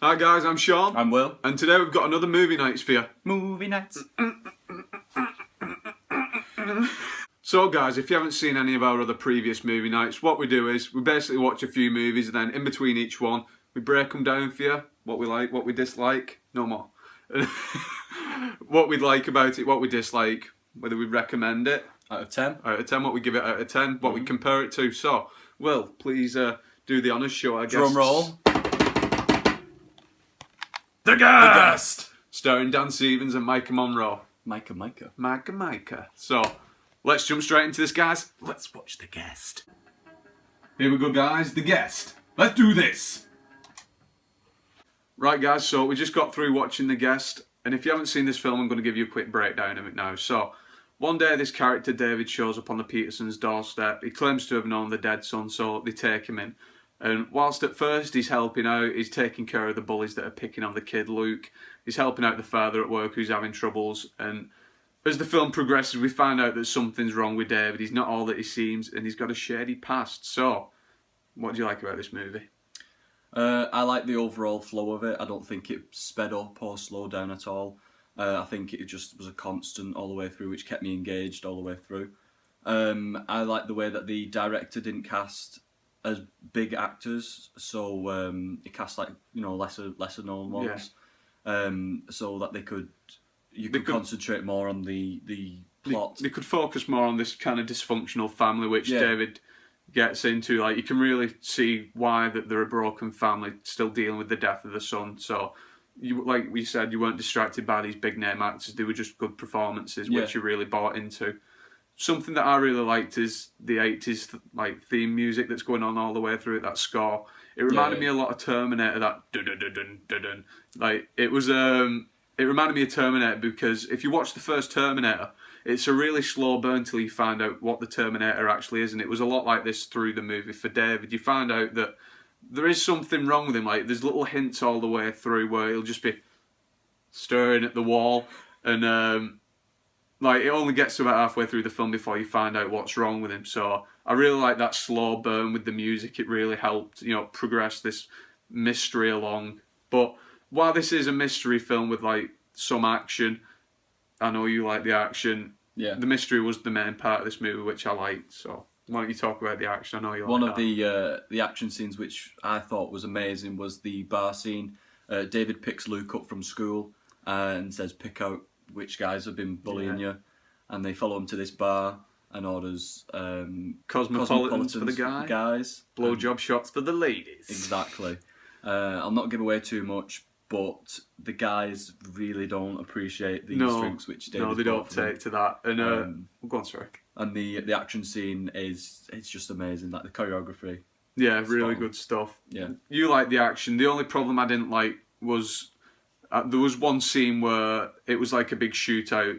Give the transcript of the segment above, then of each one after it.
Hi guys, I'm Sean. I'm Will. And today we've got another movie nights for you. Movie nights. So guys, if you haven't seen any of our other previous movie nights, what we do is we basically watch a few movies and then in between each one, we break them down for you. What we like, what we dislike, no more. What we'd like about it, what we dislike, whether we recommend it. Out of 10? Out of 10, what we give it out of 10, what we compare it to. So, Will, please do the honours, show our guests. Drum roll. The Guest! Starring Dan Stevens and Micah Monroe. Micah. So, let's jump straight into this, guys. Let's watch The Guest. Here we go, guys. The Guest. Let's do this! Right, guys, so we just got through watching The Guest. And if you haven't seen this film, I'm going to give you a quick breakdown of it now. So, one day this character, David, shows up on the Petersons' doorstep. He claims to have known the dead son, so they take him in. And whilst at first he's helping out, he's taking care of the bullies that are picking on the kid, Luke. He's helping out the father at work who's having troubles. And as the film progresses, we find out that something's wrong with David. He's not all that he seems, and he's got a shady past. So, what do you like about this movie? I like the overall flow of it. I don't think it sped up or slowed down at all. I think it just was a constant all the way through, which kept me engaged all the way through. I like the way that the director didn't cast as big actors, so he cast lesser known ones, so that you could concentrate more on the plot. They could focus more on this kind of dysfunctional family, which David gets into. Like, you can really see why that they're a broken family, still dealing with the death of the son. So, like we said, you weren't distracted by these big name actors. They were just good performances, which you really bought into. Something that I really liked is the 80s theme music that's going on all the way through it, that score. It reminded me a lot of Terminator, that dun-dun-dun-dun-dun. Like, it reminded me of Terminator because if you watch the first Terminator, it's a really slow burn till you find out what the Terminator actually is, and it was a lot like this through the movie for David. You find out that there is something wrong with him. Like, there's little hints all the way through where he'll just be staring at the wall, and it only gets to about halfway through the film before you find out what's wrong with him. So I really like that slow burn with the music. It really helped, progress this mystery along. But while this is a mystery film with some action, I know you like the action. Yeah. The mystery was the main part of this movie, which I liked. So why don't you talk about the action? I know you like One that. of the action scenes which I thought was amazing was the bar scene. David picks Luke up from school and says, "Pick out which guys have been bullying you," and they follow him to this bar and orders Cosmopolitans for the guys, blowjob shots for the ladies. Exactly. I'll not give away too much, but the guys really don't appreciate these drinks which David they don't take to that. And go on, sorry. And the action scene it's just amazing. Like the choreography. Yeah, really good stuff. Yeah. You like the action. The only problem I didn't like was there was one scene where it was like a big shootout.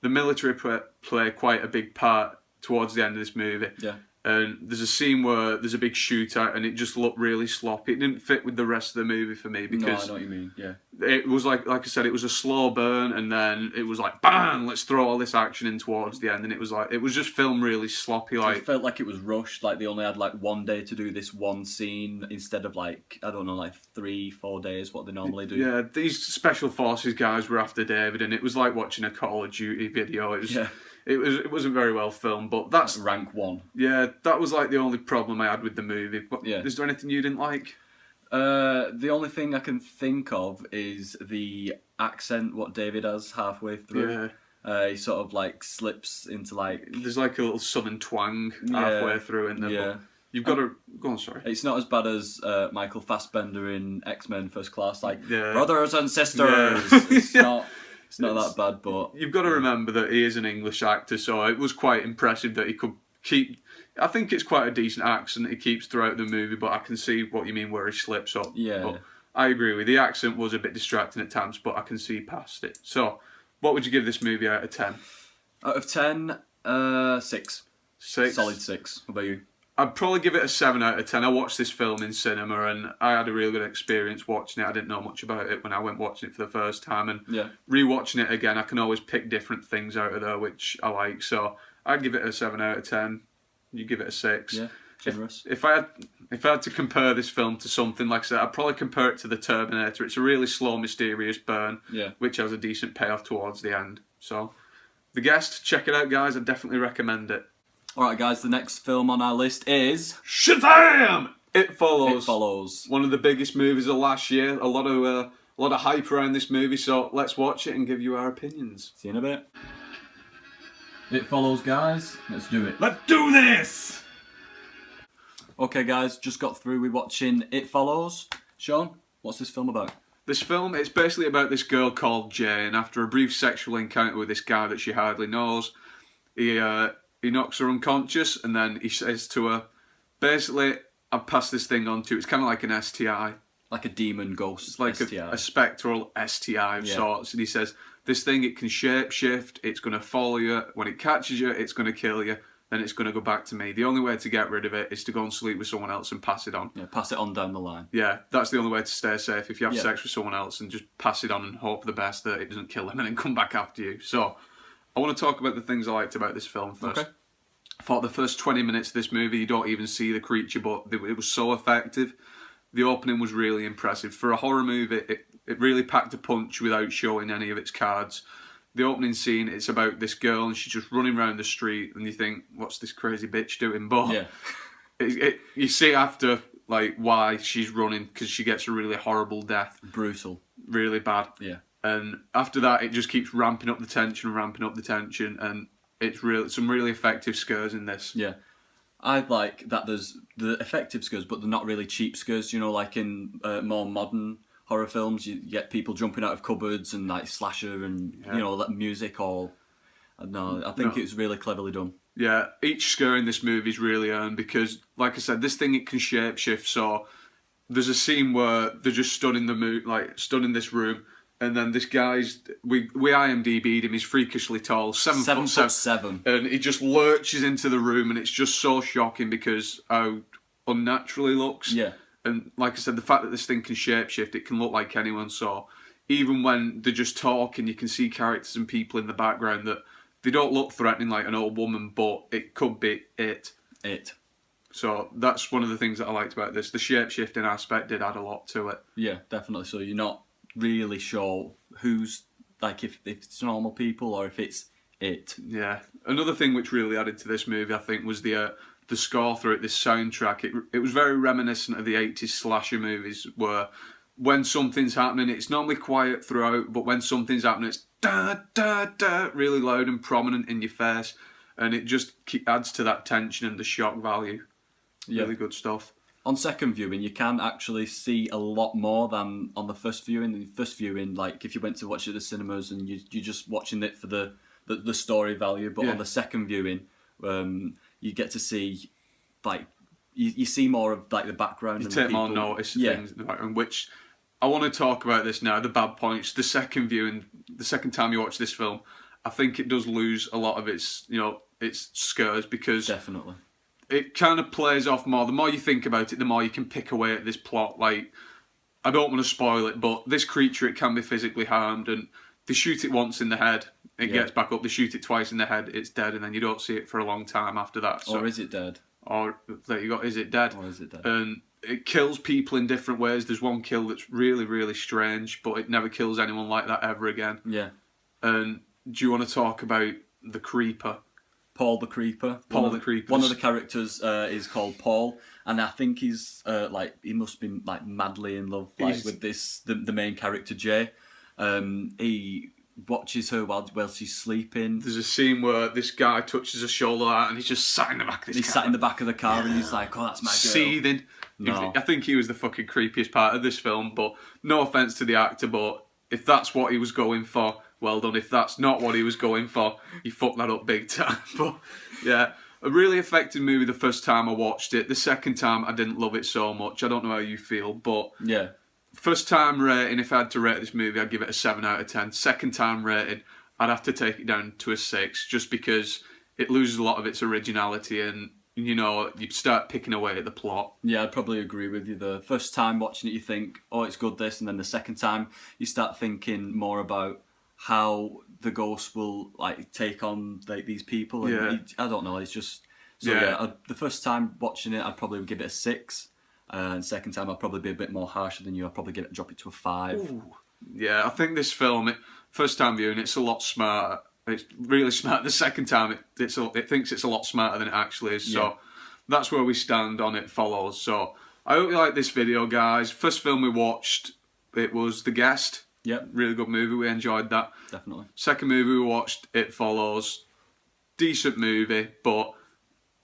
The military play quite a big part towards the end of this movie. Yeah. And there's a scene where there's a big shootout and it just looked really sloppy. It didn't fit with the rest of the movie for me because... No, I know what you mean, yeah. It was like I said, it was a slow burn and then it was like, bang, let's throw all this action in towards the end. And it was just filmed really sloppy. It felt like it was rushed, like they only had 1 day to do this one scene instead of 3-4 days, what they normally do. Yeah, these special forces guys were after David and it was like watching a Call of Duty video. It wasn't very well filmed, but that's... Rank 1. Yeah, that was the only problem I had with the movie. But is there anything you didn't like? The only thing I can think of is the accent, what David has halfway through. Yeah. He sort of slips into There's a little southern twang halfway through in there. Yeah. But you've got to... Go on, sorry. It's not as bad as Michael Fassbender in X-Men First Class, brothers and sisters. Yeah. It's not that bad, but... You've got to remember that he is an English actor, so it was quite impressive that he could keep... I think it's quite a decent accent he keeps throughout the movie, but I can see what you mean where he slips up. Yeah. But I agree with you. The accent was a bit distracting at times, but I can see past it. So, what would you give this movie out of 10? Out of 10, 6. 6? Solid 6. What about you? I'd probably give it a 7 out of 10. I watched this film in cinema and I had a really good experience watching it. I didn't know much about it when I went watching it for the first time. And rewatching it again, I can always pick different things out of there, which I like. So I'd give it a 7 out of 10. You give it a 6. Yeah. generous. If I had to compare this film to something, like I said, I'd probably compare it to The Terminator. It's a really slow, mysterious burn, which has a decent payoff towards the end. So, The Guest, check it out, guys. I definitely recommend it. Alright, guys, the next film on our list is Shazam! It Follows. It Follows. One of the biggest movies of last year. A lot of hype around this movie, so let's watch it and give you our opinions. See you in a bit. It Follows, guys. Let's do it. Let's do this! Okay, guys, just got through with watching It Follows. Sean, what's this film about? This film, it's basically about this girl called Jane. After a brief sexual encounter with this guy that she hardly knows, he knocks her unconscious, and then he says to her, basically, I've passed this thing on to you. It's kind of like an STI. Like a demon ghost It's like STI. a spectral STI of sorts. And he says, this thing, it can shape shift, it's going to follow you. When it catches you, it's going to kill you. Then it's going to go back to me. The only way to get rid of it is to go and sleep with someone else and pass it on. Yeah, pass it on down the line. Yeah, that's the only way to stay safe. If you have sex with someone else and just pass it on and hope for the best that it doesn't kill them and then come back after you. So, I want to talk about the things I liked about this film first. Okay. I thought the first 20 minutes of this movie, you don't even see the creature, but it was so effective. The opening was really impressive. For a horror movie, it really packed a punch without showing any of its cards. The opening scene, it's about this girl and she's just running around the street and you think, what's this crazy bitch doing? But you see after like why she's running, because she gets a really horrible death. Brutal. Really bad. Yeah. And after that, it just keeps ramping up the tension, and it's some really effective scares in this. Yeah. I like that there's the effective scares, but they're not really cheap scares. You know, like in more modern horror films, you get people jumping out of cupboards and like slasher and you know that music all. No, I think it's really cleverly done. Yeah, each scare in this movie is really earned because, like I said, this thing it can shapeshift. So there's a scene where they're just stood in this room, and then this guy's we IMDb'd him. He's freakishly tall, 7'7", and he just lurches into the room, and it's just so shocking because how unnatural he looks. Yeah. And like I said, the fact that this thing can shapeshift, it can look like anyone. So even when they're just talking, you can see characters and people in the background that they don't look threatening like an old woman, but it could be it. So that's one of the things that I liked about this. The shape-shifting aspect did add a lot to it. Yeah, definitely. So you're not really sure who's, like, if it's normal people or if it's it. Yeah. Another thing which really added to this movie, I think, was the score through it, this soundtrack. It was very reminiscent of the 80s slasher movies where when something's happening, it's normally quiet throughout, but when something's happening, it's da da da, really loud and prominent in your face, and it just adds to that tension and the shock value. Really good stuff. On second viewing, you can actually see a lot more than on the first viewing. The first viewing, like if you went to watch it at the cinemas and you're just watching it for the story value, but on the second viewing, you get to see, like, you see more of like the background. You and take the more notice of things in the background, which I want to talk about this now. The bad points. The second viewing, the second time you watch this film, I think it does lose a lot of its scares because definitely it kind of plays off more. The more you think about it, the more you can pick away at this plot. Like, I don't want to spoil it, but this creature, it can be physically harmed, and they shoot it once in the head, it gets back up. They shoot it twice in the head, it's dead, and then you don't see it for a long time after that. So, or is it dead? Or there you go, is it dead? Or is it dead? And it kills people in different ways. There's one kill that's really, really strange, but it never kills anyone like that ever again. Yeah. And do you want to talk about the Creeper? Paul the Creeper. Paul the Creeper. One of the characters is called Paul, and I think he's he must be like madly in love with the main character Jay. He watches her while she's sleeping. There's a scene where this guy touches her shoulder and he's just sat in the back of this car. He's sat in the back of the car and he's like, "Oh, that's my girl." Seething. No. I think he was the fucking creepiest part of this film, but no offence to the actor, but if that's what he was going for, well done. If that's not what he was going for, he fucked that up big time. But yeah, a really effective movie the first time I watched it. The second time I didn't love it so much. I don't know how you feel, but yeah. First time rating, if I had to rate this movie, I'd give it a 7 out of 10. Second time rating, I'd have to take it down to a 6, just because it loses a lot of its originality and, you start picking away at the plot. Yeah, I'd probably agree with you. The first time watching it, you think, oh, it's good this, and then the second time, you start thinking more about how the ghost will like take on these people. And I don't know, it's just So Yeah. the first time watching it, I'd probably give it a 6. And second time, I'd probably be a bit more harsher than you. I'd probably drop it to a 5. Ooh. Yeah, I think this film, first time viewing, it's a lot smarter. It's really smart. The second time, it thinks it's a lot smarter than it actually is. So that's where we stand on It Follows. So I hope you like this video, guys. First film we watched, it was The Guest. Yep. Really good movie. We enjoyed that. Definitely. Second movie we watched, It Follows. Decent movie, but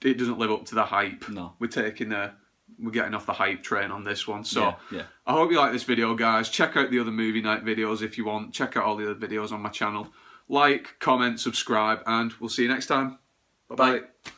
it doesn't live up to the hype. No. We're getting off the hype train on this one. So yeah. I hope you like this video, guys. Check out the other movie night videos if you want. Check out all the other videos on my channel. Like, comment, subscribe, and we'll see you next time. Bye-bye. Bye.